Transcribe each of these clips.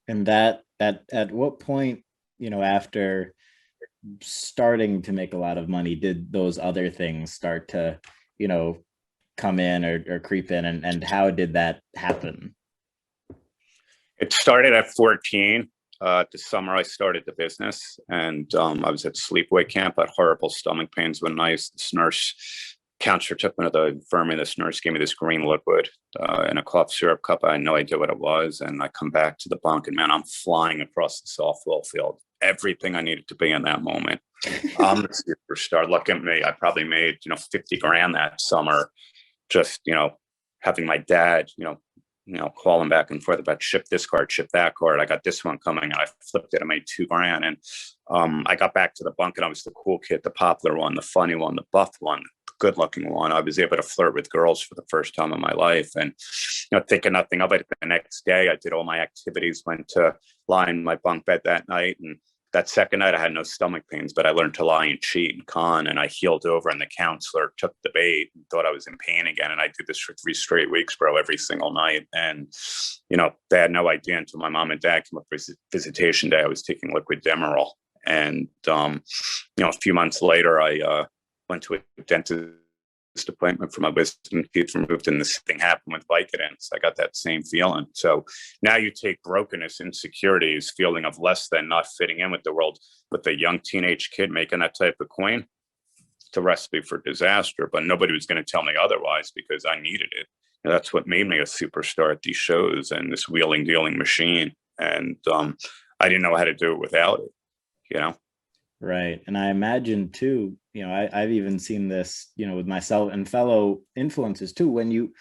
And that at what point, after starting to make a lot of money, did those other things start to, you know, come in or creep in, and how did that happen? It started at 14. The summer I started the business, and I was at sleepaway camp. I had horrible stomach pains one night. This nurse counselor took me to the infirmary. This nurse gave me this green liquid in a cough syrup cup. I had no idea what it was, and I come back to the bunk, and man, I'm flying across the softball field. Everything I needed to be in that moment. I'm the superstar. Look at me. I probably made 50 grand that summer. Just having my dad calling back and forth about ship this card, ship that card. I got this one coming, and I flipped it. I made 2 grand, and I got back to the bunk, and I was the cool kid, the popular one, the funny one, the buff one, the good-looking one. I was able to flirt with girls for the first time in my life, and thinking nothing of it. The next day, I did all my activities, went to lie in my bunk bed that night, and that second night I had no stomach pains, but I learned to lie and cheat and con, and I healed over, and the counselor took the bait and thought I was in pain again. And I did this for 3 straight weeks, bro, every single night. And, they had no idea until my mom and dad came up for visitation day. I was taking liquid Demerol. And, a few months later, I went to a dentist appointment for my wisdom teeth removed, and this thing happened with Vicodin. So I got that same feeling. So now you take brokenness, insecurities, feeling of less than, not fitting in with the world, with a young teenage kid making that type of coin. It's a recipe for disaster, but nobody was going to tell me otherwise because I needed it. And that's what made me a superstar at these shows and this wheeling dealing machine. And I didn't know how to do it without it, you know? Right. And I imagine too, I've even seen this, with myself and fellow influencers too. When you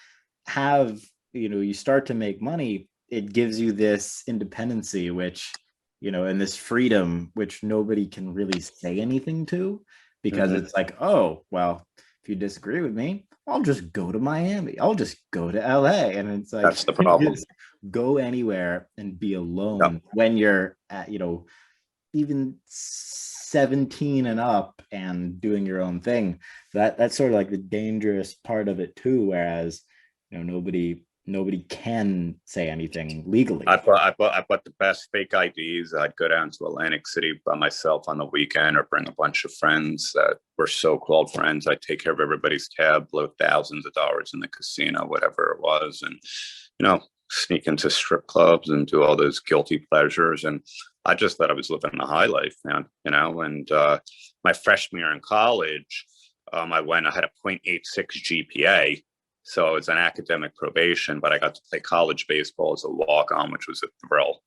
have, you start to make money, it gives you this independency, which, and this freedom, which nobody can really say anything to, because Mm-hmm. it's like, oh, well, if you disagree with me, I'll just go to Miami. I'll just go to LA. And it's like, That's the problem. just go anywhere and be Yep. alone when you're at, even 17 and up and doing your own thing. That's sort of like the dangerous part of it too, whereas nobody can say anything I legally. bought, I bought, I bought the best fake IDs. I'd go down to Atlantic City by myself on the weekend, or bring a bunch of friends that were so-called friends. I'd take care of everybody's tab, blow thousands of dollars in the casino, whatever it was, and you know, sneak into strip clubs and do all those guilty pleasures. And I just thought I was living the high life, man. And my freshman year in college, I had a 0.86 GPA. So I was on academic probation, but I got to play college baseball as a walk-on, which was a thrill.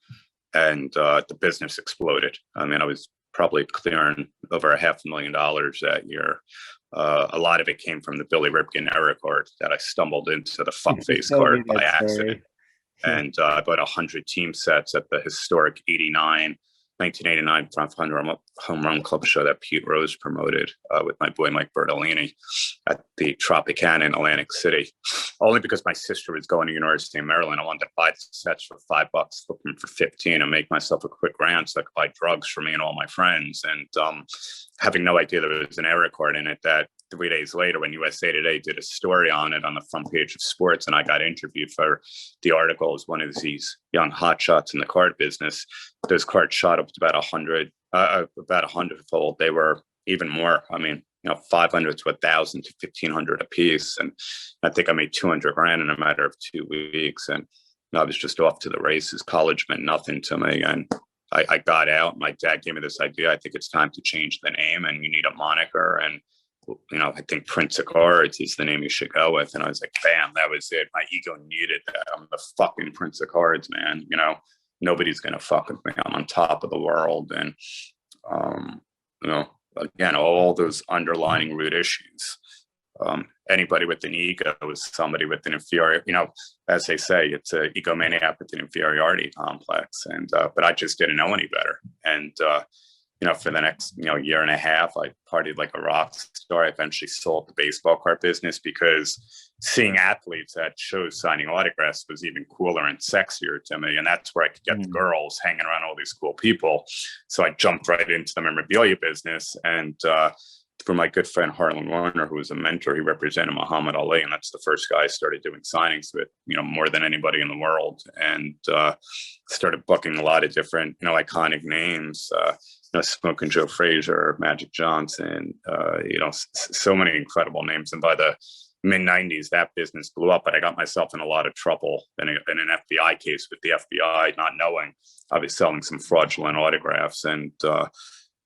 And the business exploded. I mean, I was probably clearing over $500,000 that year. A lot of it came from the Billy Ripken era card that I stumbled into the You fuckface told me card by that accident. story. And I bought 100 team sets at the historic 1989 home run club show that Pete Rose promoted with my boy Mike Bertolini at the Tropicana in Atlantic City. Only because my sister was going to University of Maryland, I wanted to buy the sets for $5, flip them for 15, and make myself a quick grand so I could buy drugs for me and all my friends. And having no idea there was an error card in it, that 3 days later, when USA Today did a story on it on the front page of Sports, and I got interviewed for the article as one of these young hotshots in the card business, those cards shot up to about 100-fold. They were even more. I mean, 500 to 1,000 to 1,500 a piece, and I think I made 200 grand in a matter of 2 weeks. And I was just off to the races. College meant nothing to me, and I got out. My dad gave me this idea. I think it's time to change the name, and you need a moniker. And I think Prince of Cards is the name you should go with. And I was like, bam, that was it. My ego needed that. I'm the fucking Prince of Cards, man. Nobody's going to fuck with me. I'm on top of the world. And, um, again, all those underlying root issues. Anybody with an ego is somebody with an inferior, as they say, it's an egomaniac with an inferiority complex. And, but I just didn't know any better. And, for the next, year and a half, I partied like a rock star. I eventually sold the baseball card business because seeing athletes at shows signing autographs was even cooler and sexier to me. And that's where I could get the Mm. girls hanging around all these cool people. So I jumped right into the memorabilia business. And for my good friend Harlan Warner, who was a mentor. He represented Muhammad Ali, and that's the first guy I started doing signings with, more than anybody in the world. And started booking a lot of different, iconic names. Smoking Joe Frazier, Magic Johnson, so many incredible names. And by the mid 90s, that business blew up, but I got myself in a lot of trouble in an FBI case with the FBI, not knowing I was selling some fraudulent autographs. And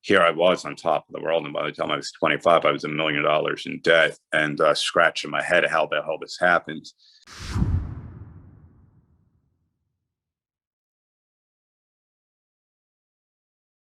here I was on top of the world. And by the time I was 25, I was $1 million in debt and scratching my head how the hell this happened.